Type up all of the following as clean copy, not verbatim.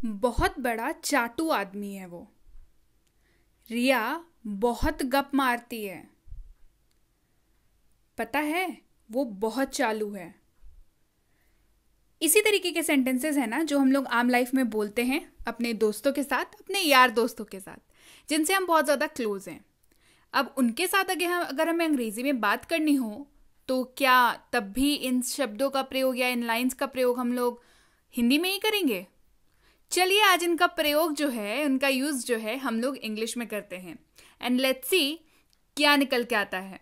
बहुत बड़ा चाटू आदमी है वो। रिया बहुत गप मारती है। पता है, वो बहुत चालू है। इसी तरीके के सेंटेंसेस हैं ना जो हम लोग आम लाइफ में बोलते हैं अपने दोस्तों के साथ, अपने यार दोस्तों के साथ, जिनसे हम बहुत ज़्यादा क्लोज हैं। अब उनके साथ अगर हमें अंग्रेज़ी में बात करनी हो तो क्या तब भी इन शब्दों का प्रयोग या इन लाइंस का प्रयोग हम लोग हिंदी में ही करेंगे? चलिए आज इनका प्रयोग जो है, उनका यूज़ जो है, हम लोग इंग्लिश में करते हैं एंड लेट्स सी क्या निकल के आता है।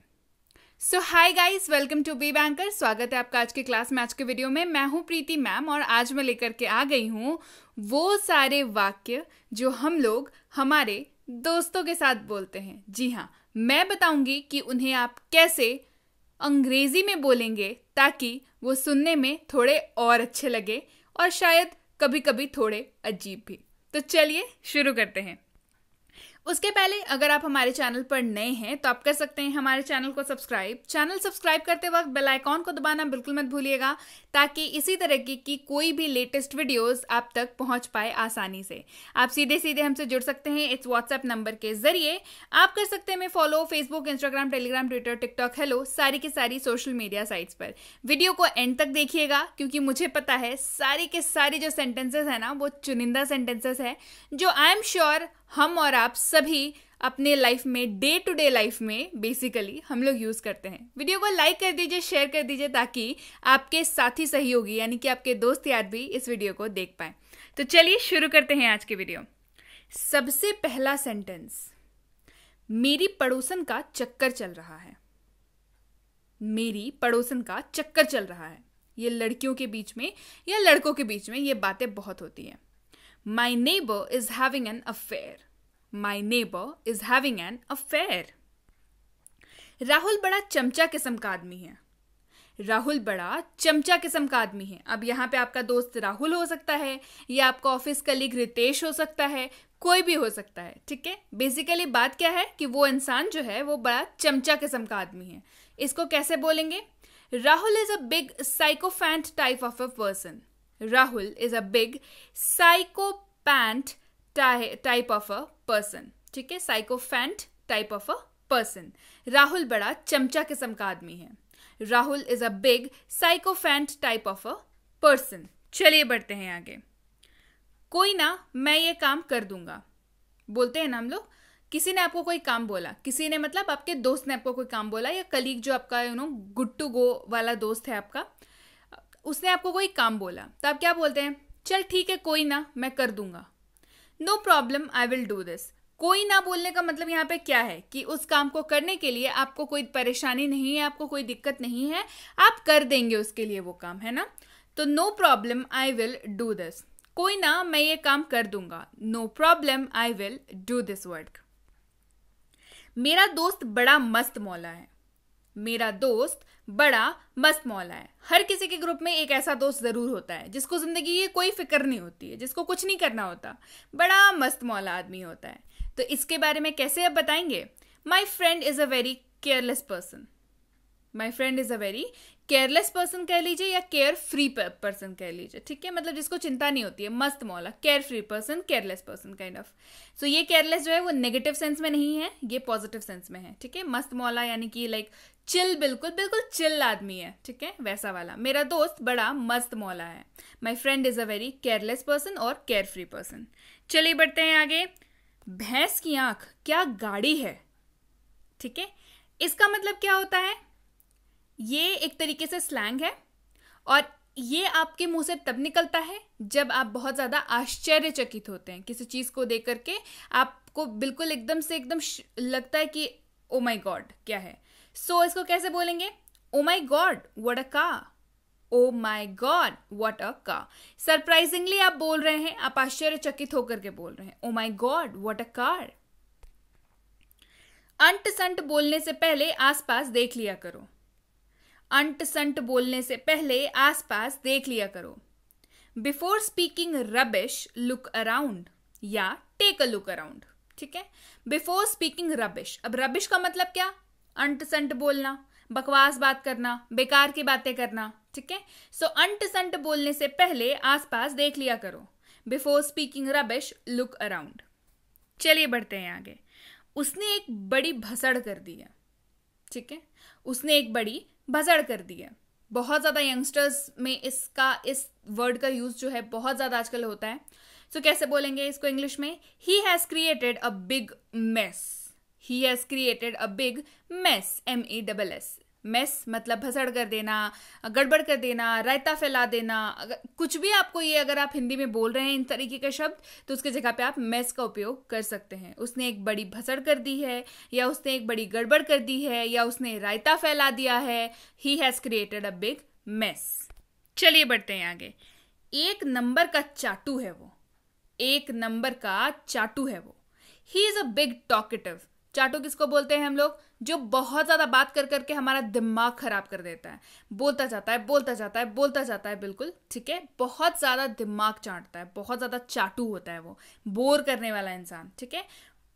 So hi guys, welcome to be banker. स्वागत है आपका आज के क्लास में, आज के वीडियो में। मैं हूँ प्रीति मैम और आज मैं लेकर के आ गई हूँ वो सारे वाक्य जो हम लोग हमारे दोस्तों के साथ बोलते हैं। जी हाँ, मैं बताऊंगी कि उन्हें आप कैसे अंग्रेजी में बोलेंगे ताकि वो सुनने में थोड़े और अच्छे लगे और शायद कभी कभी थोड़े अजीब भी। तो चलिए शुरू करते हैं। उसके पहले अगर आप हमारे चैनल पर नए हैं तो आप कर सकते हैं हमारे चैनल को सब्सक्राइब। चैनल सब्सक्राइब करते वक्त बेल आइकॉन को दबाना बिल्कुल मत भूलिएगा ताकि इसी तरह की कोई भी लेटेस्ट वीडियोस आप तक पहुंच पाए आसानी से। आप सीधे सीधे हमसे जुड़ सकते हैं इस व्हाट्सएप नंबर के जरिए। आप कर सकते हैं हमें follow Facebook, Instagram, Telegram, Twitter, TikTok, hello, सारी की सारी सोशल मीडिया साइट्स पर। वीडियो को एंड तक देखिएगा क्योंकि मुझे पता है सारी के सारी जो सेंटेंसेस है ना वो चुनिंदा सेंटेंसेस है जो आई एम श्योर हम और आप सभी अपने लाइफ में, डे टू डे लाइफ में बेसिकली हम लोग यूज करते हैं। वीडियो को लाइक कर दीजिए, शेयर कर दीजिए ताकि आपके साथी सहयोगी यानी कि आपके दोस्त यार भी इस वीडियो को देख पाए। तो चलिए शुरू करते हैं आज के वीडियो। सबसे पहला सेंटेंस, मेरी पड़ोसन का चक्कर चल रहा है। मेरी पड़ोसन का चक्कर चल रहा है। ये लड़कियों के बीच में या लड़कों के बीच में ये बातें बहुत होती हैं। My neighbor is having an affair. My neighbor is having an affair. Rahul बड़ा चमचा किस्म का आदमी है। राहुल बड़ा चमचा किस्म का आदमी है। अब यहाँ पे आपका दोस्त राहुल हो सकता है या आपका ऑफिस कलीग रितेश हो सकता है, कोई भी हो सकता है। ठीक है, बेसिकली बात क्या है कि वो इंसान जो है वो बड़ा चमचा किस्म का आदमी है। इसको कैसे बोलेंगे? Rahul is a big sycophant type of a person. Rahul is a big psychopath type of a person. ठीक है, psychopath type of a person. Rahul बड़ा चमचा किस्म का आदमी है। Rahul is a big psychopath type of a person. चलिए बढ़ते हैं आगे। कोई ना, मैं ये काम कर दूंगा। बोलते हैं ना हम लोग, किसी ने आपको कोई काम बोला, किसी ने मतलब आपके दोस्त ने आपको कोई काम बोला या कलीग जो आपका गुड टू गो वाला दोस्त है आपका, उसने आपको कोई काम बोला तो आप क्या बोलते हैं? चल ठीक है, कोई ना, मैं कर दूंगा। No problem, I will do this. कोई ना बोलने का मतलब यहाँ पे क्या है कि उस काम को करने के लिए आपको कोई परेशानी नहीं है, आपको कोई दिक्कत नहीं है, आप कर देंगे उसके लिए वो काम, है ना। तो no problem, I will do this. कोई ना, मैं ये काम कर दूंगा। No problem, I will do this work. मेरा दोस्त बड़ा मस्त मौला है। मेरा दोस्त बड़ा मस्त मौला है। हर किसी के ग्रुप में एक ऐसा दोस्त जरूर होता है जिसको जिंदगी की कोई फिक्र नहीं होती है, जिसको कुछ नहीं करना होता, बड़ा मस्त मौला आदमी होता है। तो इसके बारे में कैसे अब बताएंगे? My friend is a very careless person. My friend is a very careless person कह लीजिए या केयर फ्री पर्सन कह लीजिए। ठीक है, मतलब जिसको चिंता नहीं होती है, मस्त मौला, care free person, careless person kind of. So ये केयरलेस जो है वो नेगेटिव सेंस में नहीं है, ये पॉजिटिव सेंस में है। ठीक है, मस्त मौला यानी कि लाइक चिल, बिल्कुल बिल्कुल चिल आदमी है। ठीक है, वैसा वाला। मेरा दोस्त बड़ा मस्त मौला है। My friend is a very careless person और केयर फ्री पर्सन। चलिए बढ़ते हैं आगे। भैंस की आंख क्या गाड़ी है। ठीक है, इसका मतलब क्या होता है? ये एक तरीके से स्लैंग है और ये आपके मुंह से तब निकलता है जब आप बहुत ज्यादा आश्चर्यचकित होते हैं किसी चीज को देख करके। आपको बिल्कुल एकदम से एकदम लगता है कि ओ माई गॉड, क्या है। सो इसको कैसे बोलेंगे? Oh my god what a car. Oh my god what a car. Surprisingly आप बोल रहे हैं, आप आश्चर्यचकित होकर के बोल रहे हैं, oh my god what a car. अंट संट बोलने से पहले आसपास देख लिया करो। अंट संट बोलने से पहले आसपास देख लिया करो। Before speaking rubbish look around या टेक अ लुक अराउंड। ठीक है, बिफोर स्पीकिंग रबिश। अब रबिश का मतलब क्या? अंट संट बोलना, बकवास बात करना, बेकार की बातें करना। ठीक है, सो अंट संट बोलने से पहले आसपास देख लिया करो। Before speaking rubbish look around. चलिए बढ़ते हैं आगे। उसने एक बड़ी भसड़ कर दी है, ठीक है, उसने एक बड़ी भसड़ कर दी है। बहुत ज़्यादा यंगस्टर्स में इस वर्ड का यूज जो है बहुत ज़्यादा आजकल होता है। सो कैसे बोलेंगे इसको इंग्लिश में? He has created a big mess. He has created a big mess, MESS। Mess मतलब भसड़ कर देना, गड़बड़ कर देना, रायता फैला देना। अगर कुछ भी आपको ये अगर आप हिंदी में बोल रहे हैं इन तरीके के शब्द, तो उसके जगह पे आप मेस का उपयोग कर सकते हैं। उसने एक बड़ी भसड़ कर दी है, या उसने एक बड़ी गड़बड़ कर दी है, या उसने रायता फैला दिया है। He has created a big mess. चलिए बढ़ते हैं आगे। एक नंबर का चाटू है वो, एक नंबर का चाटू है वो। He is a big talkative. चाटू किसको बोलते हैं हम लोग? जो बहुत ज्यादा बात कर करके हमारा दिमाग खराब कर देता है, बोलता जाता है बोलता जाता है बोलता जाता है, बिल्कुल ठीक है, बहुत ज्यादा दिमाग चाटता है, बहुत ज्यादा चाटू होता है वो, बोर करने वाला इंसान, ठीक है।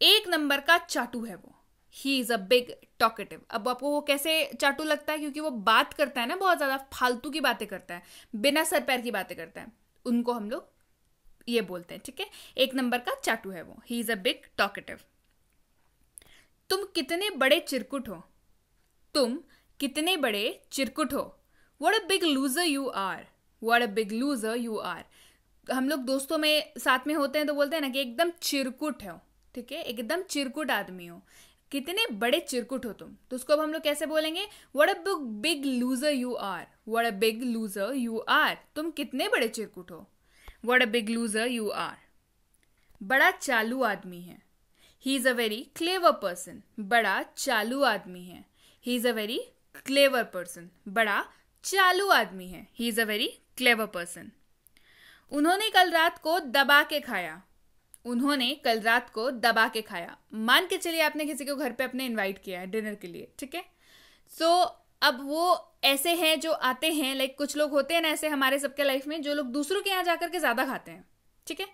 एक नंबर का चाटू है वो। He is a big talkative. अब आपको वो कैसे चाटू लगता है? क्योंकि वो बात करता है ना, बहुत ज्यादा फालतू की बातें करता है, बिना सर पैर की बातें करता है, उनको हम लोग ये बोलते हैं, ठीक है। एक नंबर का चाटू है वो। He is a big talkative. तुम कितने बड़े चिरकुट हो, तुम कितने बड़े चिरकुट हो। What a big loser you are, what a big loser you are. हम लोग दोस्तों में साथ में होते हैं तो बोलते हैं ना कि एकदम चिरकुट हो, ठीक है, एकदम चिरकुट आदमी हो, कितने बड़े चिरकुट हो तुम। तो उसको अब हम लोग कैसे बोलेंगे? What a big loser you are, what a big loser you are. तुम कितने बड़े चिरकुट हो, what a big loser you are. बड़ा चालू आदमी है। He is a very clever person. बड़ा चालू आदमी है। He is a very clever person. बड़ा चालू आदमी है। He is a very clever person. उन्होंने कल रात को दबा के खाया। उन्होंने कल रात को दबा के खाया। मान के चलिए आपने किसी को घर पे अपने इनवाइट किया है डिनर के लिए, ठीक है। सो अब वो ऐसे हैं जो आते हैं, लाइक कुछ लोग होते हैं ना ऐसे हमारे सबके लाइफ में, जो लोग दूसरों के यहाँ जाकर के ज्यादा खाते हैं, ठीक है।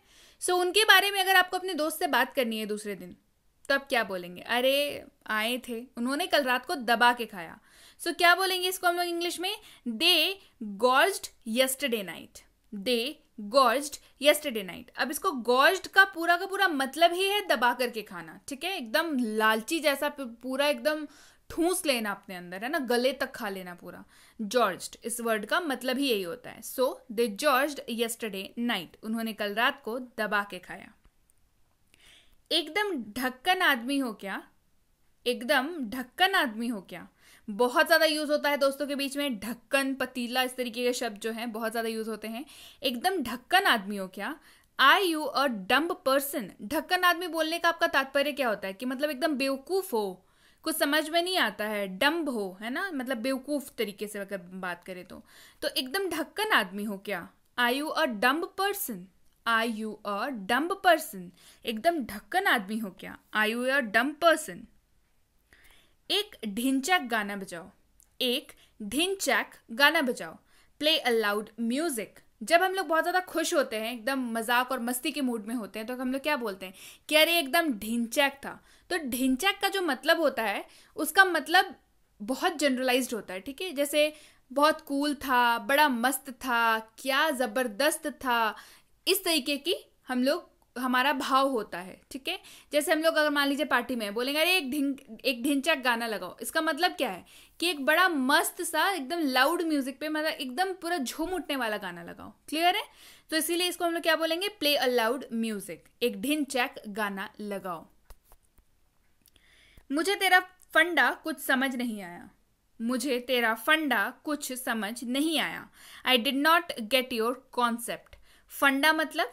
सो उनके बारे में अगर आपको अपने दोस्त से बात करनी है दूसरे दिन, तो आप क्या बोलेंगे? अरे आए थे, उन्होंने कल रात को दबा के खाया। सो क्या बोलेंगे इसको हम लोग इंग्लिश में? दे गॉर्ज्ड यस्टरडे नाइट। दे गॉर्ज्ड यस्टरडे नाइट। अब इसको गॉर्ज्ड का पूरा मतलब ही है दबा करके खाना, ठीक है, एकदम लालची जैसा, पूरा एकदम ठूस लेना अपने अंदर, है ना, गले तक खा लेना पूरा। जॉर्ज्ड, इस वर्ड का मतलब ही यही होता है। सो दे जॉर्ज्ड यस्टरडे नाइट। उन्होंने कल रात को दबा के खाया। एकदम ढक्कन आदमी हो क्या, एकदम ढक्कन आदमी हो क्या। बहुत ज्यादा यूज होता है दोस्तों के बीच में, ढक्कन, पतीला, इस तरीके के शब्द जो हैं बहुत ज्यादा यूज होते हैं। एकदम ढक्कन आदमी हो क्या। Are you a dumb person. ढक्कन आदमी बोलने का आपका तात्पर्य क्या होता है? कि मतलब एकदम बेवकूफ हो, कुछ समझ में नहीं आता है, डम्ब हो, है ना, मतलब बेवकूफ तरीके से अगर बात करें तो एकदम ढक्कन आदमी हो क्या। Are you a dumb person, are you a dumb person. एकदम ढक्कन आदमी हो क्या, are you a dumb person. एक ढिंचैक गाना बजाओ, एक ढिंचैक गाना बजाओ। Play a loud music. जब हम लोग बहुत ज़्यादा खुश होते हैं, एकदम मजाक और मस्ती के मूड में होते हैं, तो हम लोग क्या बोलते हैं कि अरे एकदम ढिंचैक था। तो ढिंचैक का जो मतलब होता है, उसका मतलब बहुत जनरलाइज्ड होता है, ठीक है। जैसे बहुत कूल था, बड़ा मस्त था, क्या ज़बरदस्त था, इस तरीके की हम लोग हमारा भाव होता है, ठीक है। जैसे हम लोग अगर मान लीजिए पार्टी में बोलेंगे अरे एक ढिंचैक गाना लगाओ, इसका मतलब क्या है कि एक बड़ा मस्त सा एकदम लाउड म्यूजिक पे, मतलब एकदम पूरा झूम उठने वाला गाना लगाओ। क्लियर है? तो इसीलिए इसको हम लोग क्या बोलेंगे? Play a loud music. एक ढिंचैक गाना लगाओ। मुझे तेरा फंडा कुछ समझ नहीं आया। मुझे तेरा फंडा कुछ समझ नहीं आया। I did not get your concept. फंडा मतलब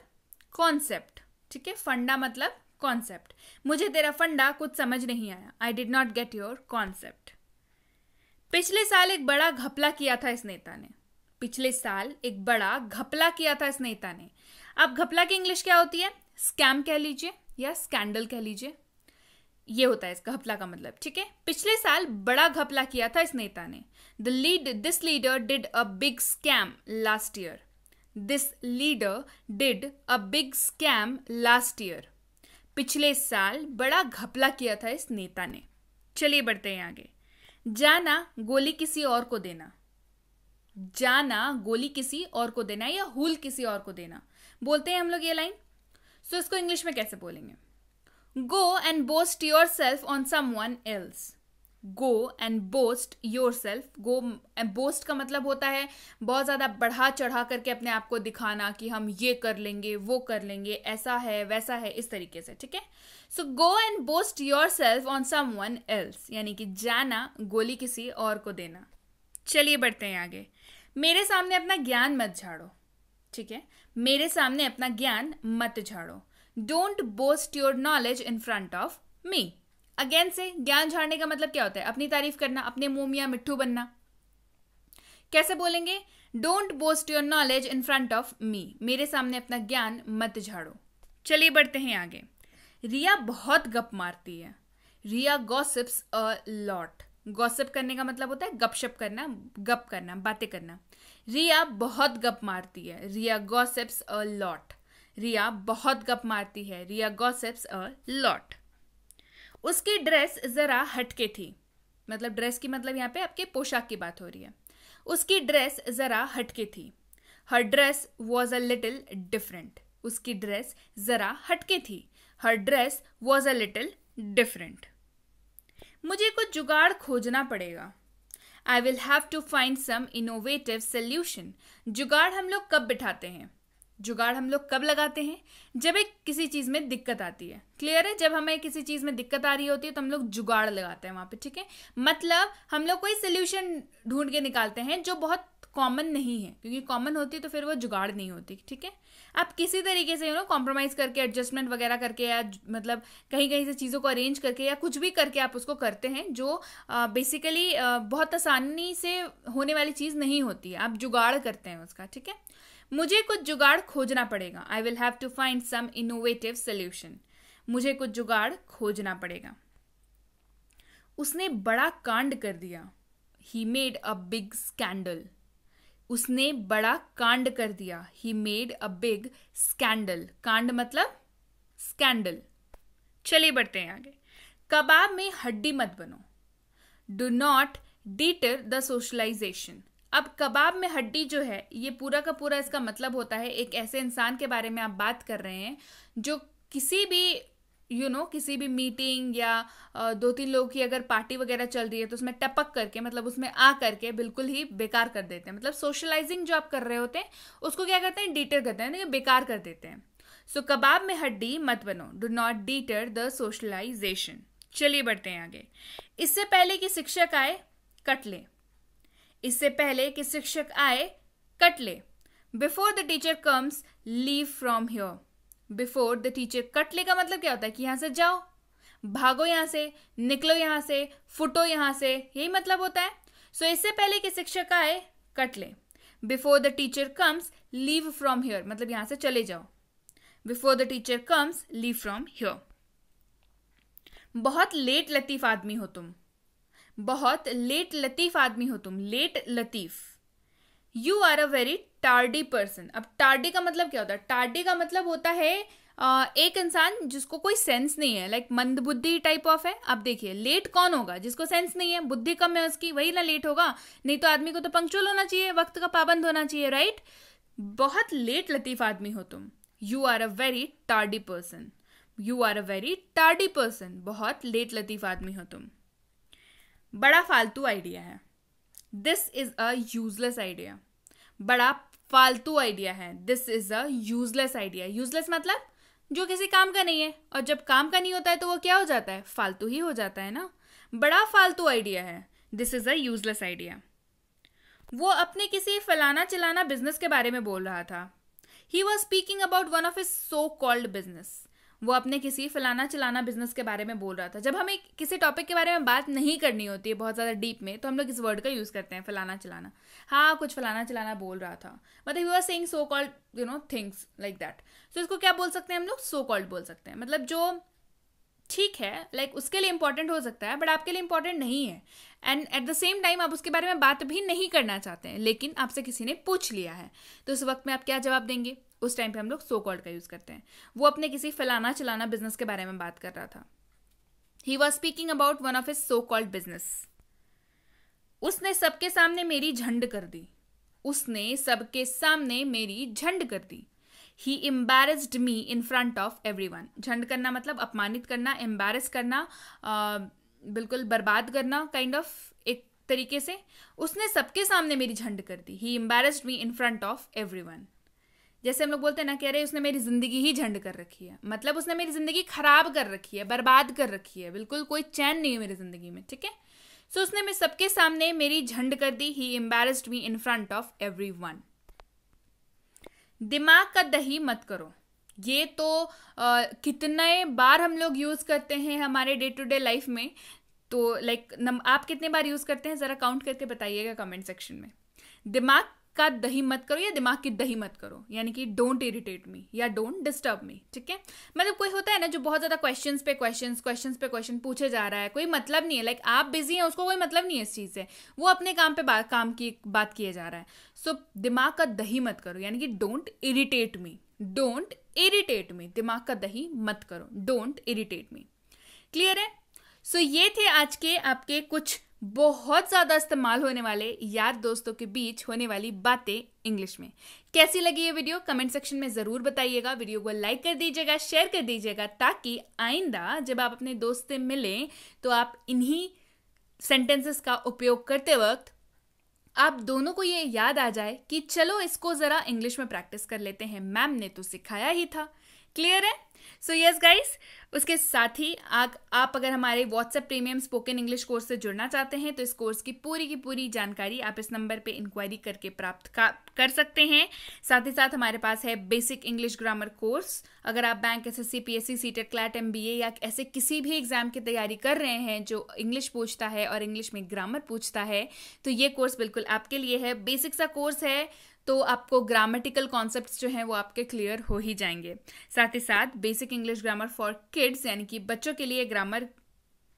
कॉन्सेप्ट, ठीक है, फंडा मतलब कॉन्सेप्ट। मुझे तेरा फंडा कुछ समझ नहीं आया। I did not get your concept. पिछले साल एक बड़ा घपला किया था इस नेता ने। पिछले साल एक बड़ा घपला किया था इस नेता ने। अब घपला की इंग्लिश क्या होती है? स्कैम कह लीजिए या स्कैंडल कह लीजिए, ये होता है इसका घपला का मतलब, ठीक है। पिछले साल बड़ा घपला किया था इस नेता ने। This leader did a big scam last year. This leader did a big scam last year. पिछले साल बड़ा घपला किया था इस नेता ने। चलिए बढ़ते हैं आगे। जाना गोली किसी और को देना। जाना गोली किसी और को देना या हुल किसी और को देना। बोलते हैं हम लोग ये लाइन। सो इसको इंग्लिश में कैसे बोलेंगे? गो and boast yourself on someone else. Go and boast your self. Go and boast का मतलब होता है बहुत ज़्यादा बढ़ा चढ़ा करके अपने आप को दिखाना कि हम ये कर लेंगे, वो कर लेंगे, ऐसा है वैसा है, इस तरीके से, ठीक है। So go and boast yourself on someone else, यानी कि जाना, गोली किसी और को देना। चलिए बढ़ते हैं आगे। मेरे सामने अपना ज्ञान मत झाड़ो, ठीक है। मेरे सामने अपना ज्ञान मत झाड़ो। Don't boast your knowledge in front of me. Again से ज्ञान झाड़ने का मतलब क्या होता है? अपनी तारीफ करना, अपने मुंह मियां मिट्ठू बनना। कैसे बोलेंगे? Don't boast your knowledge in front of मी। मेरे सामने अपना ज्ञान मत झाड़ो। चलिए बढ़ते हैं आगे। रिया बहुत गप मारती है। रिया गॉसिप्स अ लॉट। गॉसिप करने का मतलब होता है गपशप करना, गप करना, बातें करना। रिया बहुत गप मारती है। रिया गॉसिप्स अ लॉट। रिया बहुत गप मारती है। रिया गॉसिप्स अ लॉट। उसकी ड्रेस जरा हटके थी। मतलब ड्रेस की मतलब यहाँ पे आपके पोशाक की बात हो रही है। उसकी ड्रेस जरा हटके थी। हर dress was a little different. उसकी ड्रेस जरा हटके थी। हर dress was a little different. मुझे कुछ जुगाड़ खोजना पड़ेगा। I will have to find some innovative solution. जुगाड़ हम लोग कब बिठाते हैं? जुगाड़ हम लोग कब लगाते हैं? जब एक किसी चीज़ में दिक्कत आती है। क्लियर है? जब हमें किसी चीज़ में दिक्कत आ रही होती है तो हम लोग जुगाड़ लगाते हैं वहाँ पे, ठीक है। मतलब हम लोग कोई सोल्यूशन ढूंढ के निकालते हैं जो बहुत कॉमन नहीं है, क्योंकि कॉमन होती तो फिर वो जुगाड़ नहीं होती, ठीक है। आप किसी तरीके से कॉम्प्रोमाइज करके, एडजस्टमेंट वगैरह करके, या मतलब कहीं कहीं से चीज़ों को अरेंज करके या कुछ भी करके आप उसको करते हैं, जो बेसिकली बहुत आसानी से होने वाली चीज़ नहीं होती है। आप जुगाड़ करते हैं उसका, ठीक है। मुझे कुछ जुगाड़ खोजना पड़ेगा। I will have to find some innovative solution. मुझे कुछ जुगाड़ खोजना पड़ेगा। उसने बड़ा कांड कर दिया। He made a big scandal. उसने बड़ा कांड कर दिया। He made a big scandal. कांड मतलब स्कैंडल। चलिए बढ़ते हैं आगे। कबाब में हड्डी मत बनो। Do not deter the socialization. अब कबाब में हड्डी जो है, ये पूरा का पूरा इसका मतलब होता है एक ऐसे इंसान के बारे में आप बात कर रहे हैं जो किसी भी किसी भी मीटिंग या 2-3 लोगों की अगर पार्टी वगैरह चल रही है तो उसमें टपक करके, मतलब उसमें आ करके बिल्कुल ही बेकार कर देते हैं। मतलब सोशलाइजिंग जो आप कर रहे होते हैं उसको क्या करते हैं? डीटर करते हैं, बेकार कर देते हैं। सो कबाब में हड्डी मत बनो। Do not deter the socialization. चलिए बढ़ते हैं आगे। इससे पहले कि शिक्षक आए कट ले। इससे पहले कि शिक्षक आए कट ले। Before the teacher comes leave from here. Before the teacher, cut ले का मतलब क्या होता है? कि यहां से जाओ, भागो, यहां से निकलो, यहां से फुटो, यहां से, यही मतलब होता है। सो इससे पहले कि शिक्षक आए कट ले। Before the teacher comes leave from here, मतलब यहां से चले जाओ। Before the teacher comes leave from here. बहुत लेट लतीफ आदमी हो तुम। बहुत लेट लतीफ आदमी हो तुम। लेट लतीफ। You are a very tardy person. अब टार्डी का मतलब क्या होता है? टार्डी का मतलब होता है एक इंसान जिसको कोई सेंस नहीं है, लाइक मंदबुद्धि टाइप ऑफ है। अब देखिए, लेट कौन होगा? जिसको सेंस नहीं है, बुद्धि कम है उसकी, वही ना लेट होगा। नहीं तो आदमी को तो पंक्चुअल होना चाहिए, वक्त का पाबंद होना चाहिए, राइट। बहुत लेट लतीफ आदमी हो तुम। You are a very tardy person. You are a very tardy person. बहुत लेट लतीफ आदमी हो तुम। बड़ा फालतू आइडिया है। This is a useless idea. बड़ा फालतू आइडिया है। This is a useless idea. Useless मतलब जो किसी काम का नहीं है, और जब काम का नहीं होता है तो वो क्या हो जाता है? फालतू ही हो जाता है ना। बड़ा फालतू आइडिया है। This is a useless idea. वो अपने किसी फलाना चिलाना बिजनेस के बारे में बोल रहा था। He was speaking about one of his so called business. वो अपने किसी फलाना चिलाना बिजनेस के बारे में बोल रहा था। जब हमें किसी टॉपिक के बारे में बात नहीं करनी होती है बहुत ज़्यादा डीप में, तो हम लोग इस वर्ड का यूज़ करते हैं, फलाना चिलाना। हाँ, कुछ फलाना चिलाना बोल रहा था, मतलब he was saying so called things like that. So इसको क्या बोल सकते हैं हम लोग? सो कॉल्ड बोल सकते हैं। मतलब जो ठीक है, लाइक उसके लिए इंपॉर्टेंट हो सकता है बट आपके लिए इंपॉर्टेंट नहीं है, and at the same time आप उसके बारे में बात भी नहीं करना चाहते हैं, लेकिन आपसे किसी ने पूछ लिया है, तो उस वक्त में आप क्या जवाब देंगे? उस टाइम पे हम लोग सो कॉल्ड का यूज करते हैं। वो अपने किसी फलाना चलाना बिजनेस के बारे में बात कर रहा था। He was speaking about one of his so called business. उसने सबके सामने मेरी झंड कर दी। उसने सबके सामने मेरी झंड कर दी। He embarrassed me in front of everyone. झंड करना मतलब अपमानित करना, एम्बैरेस करना, बिल्कुल बर्बाद करना, काइंड ऑफ एक तरीके से। उसने सबके सामने मेरी झंड कर दी। He embarrassed me in front of everyone. जैसे हम लोग बोलते हैं ना, कह रहे उसने मेरी जिंदगी ही झंड कर रखी है, मतलब उसने मेरी जिंदगी खराब कर रखी है, बर्बाद कर रखी है, बिल्कुल कोई चैन नहीं है मेरी जिंदगी में, ठीक है। सो उसने मैं सबके सामने मेरी झंड कर दी। He embarrassed me in front of everyone. दिमाग का दही मत करो, ये तो कितने बार हम लोग यूज करते हैं हमारे डे टू डे लाइफ में। तो आप कितने बार यूज करते हैं, जरा काउंट करके बताइएगा कमेंट सेक्शन में। दिमाग का दही मत करो या दिमाग की दही मत करो, यानी कि डोंट इरिटेट मी या डोंट डिस्टर्ब मी, ठीक है। मतलब कोई होता है ना जो बहुत ज्यादा क्वेश्चंस पे क्वेश्चन पूछे जा रहा है, कोई मतलब नहीं है, आप बिजी हैं, उसको कोई मतलब नहीं है इस चीज से, वो अपने काम पे काम की बात किए जा रहा है। सो दिमाग का दही मत करो, यानी कि don't irritate me, don't irritate me, दिमाग का दही मत करो, डोंट इरिटेट मी। क्लियर है। सो ये थे आज के आपके कुछ बहुत ज्यादा इस्तेमाल होने वाले यार दोस्तों के बीच होने वाली बातें इंग्लिश में। कैसी लगी ये वीडियो कमेंट सेक्शन में जरूर बताइएगा। वीडियो को लाइक कर दीजिएगा, शेयर कर दीजिएगा, ताकि आइंदा जब आप अपने दोस्त से मिलें तो आप इन्हीं सेंटेंसेस का उपयोग करते वक्त आप दोनों को ये याद आ जाए कि चलो इसको जरा इंग्लिश में प्रैक्टिस कर लेते हैं, मैम ने तो सिखाया ही था। क्लियर है। सो यस गाइस, उसके साथ ही आप अगर हमारे WhatsApp premium spoken English course से जुड़ना चाहते हैं तो इस कोर्स की पूरी जानकारी आप इस नंबर पे इंक्वायरी करके प्राप्त कर सकते हैं। साथ ही साथ हमारे पास है बेसिक इंग्लिश ग्रामर कोर्स। अगर आप bank, SSC, PSC, CTET, CLAT, MBA या ऐसे किसी भी एग्जाम की तैयारी कर रहे हैं जो इंग्लिश पूछता है और इंग्लिश में ग्रामर पूछता है, तो ये कोर्स बिल्कुल आपके लिए है। बेसिक सा कोर्स है, तो आपको ग्रामेटिकल कॉन्सेप्ट्स जो हैं वो आपके क्लियर हो ही जाएंगे। साथ ही साथ basic English grammar for kids, यानी कि बच्चों के लिए ग्रामर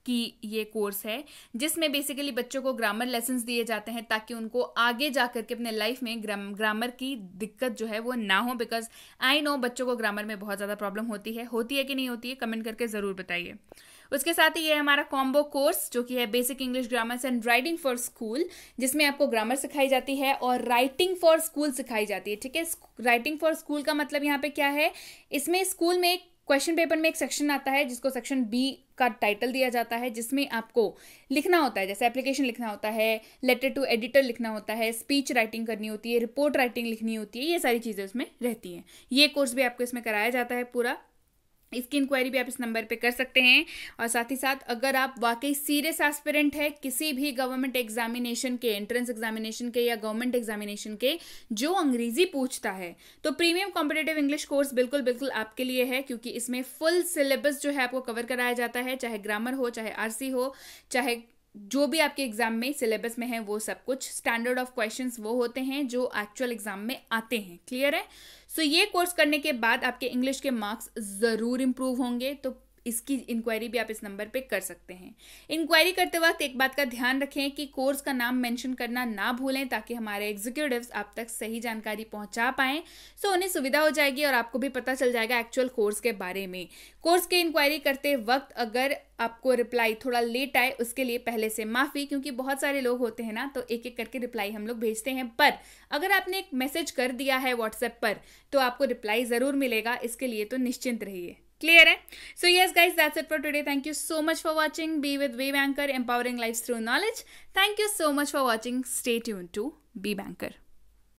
की ये कोर्स है, जिसमें बेसिकली बच्चों को ग्रामर लेसन्स दिए जाते हैं ताकि उनको आगे जाकर के अपने लाइफ में ग्रामर की दिक्कत जो है वो ना हो। बिकॉज आई नो बच्चों को ग्रामर में बहुत ज़्यादा प्रॉब्लम होती है कि नहीं होती है, कमेंट करके ज़रूर बताइए। उसके साथ ही ये हमारा कॉम्बो कोर्स जो कि है basic English grammar and writing for school, जिसमें आपको ग्रामर सिखाई जाती है और राइटिंग फॉर स्कूल सिखाई जाती है, ठीक है। राइटिंग फॉर स्कूल का मतलब यहाँ पे क्या है, इसमें स्कूल में क्वेश्चन पेपर में एक सेक्शन आता है जिसको सेक्शन बी का टाइटल दिया जाता है, जिसमें आपको लिखना होता है, जैसे एप्लीकेशन लिखना होता है, लेटर टू एडिटर लिखना होता है, स्पीच राइटिंग करनी होती है, रिपोर्ट राइटिंग लिखनी होती है, ये सारी चीज़ें उसमें रहती हैं। ये कोर्स भी आपको इसमें कराया जाता है पूरा। इसकी इंक्वायरी भी आप इस नंबर पे कर सकते हैं। और साथ ही साथ अगर आप वाकई सीरियस एस्पिरेंट है किसी भी गवर्नमेंट एग्जामिनेशन के, एंट्रेंस एग्जामिनेशन के या गवर्नमेंट एग्जामिनेशन के जो अंग्रेजी पूछता है, तो प्रीमियम कॉम्पिटिटिव इंग्लिश कोर्स बिल्कुल आपके लिए है, क्योंकि इसमें फुल सिलेबस जो है आपको कवर कराया जाता है, चाहे ग्रामर हो, चाहे आरसी हो, चाहे जो भी आपके एग्जाम में सिलेबस में है वो सब कुछ। स्टैंडर्ड ऑफ क्वेश्चंस वो होते हैं जो एक्चुअल एग्जाम में आते हैं। क्लियर है। सो ये कोर्स करने के बाद आपके इंग्लिश के मार्क्स जरूर इंप्रूव होंगे, तो इसकी इंक्वायरी भी आप इस नंबर पे कर सकते हैं। इंक्वायरी करते वक्त एक बात का ध्यान रखें कि कोर्स का नाम मेंशन करना ना भूलें, ताकि हमारे एग्जीक्यूटिव्स आप तक सही जानकारी पहुंचा पाएं। सो उन्हें सुविधा हो जाएगी और आपको भी पता चल जाएगा एक्चुअल कोर्स के बारे में। कोर्स की इंक्वायरी करते वक्त अगर आपको रिप्लाई थोड़ा लेट आए, उसके लिए पहले से माफी, क्योंकि बहुत सारे लोग होते हैं ना, तो एक एक करके रिप्लाई हम लोग भेजते हैं। पर अगर आपने एक मैसेज कर दिया है व्हाट्सएप पर तो आपको रिप्लाई जरूर मिलेगा, इसके लिए तो निश्चिंत रहिए। Clear है? So yes guys, that's it for today. Thank you so much for watching. Be with Be Banker, empowering lives through knowledge. Thank you so much for watching. Stay tuned to Be Banker.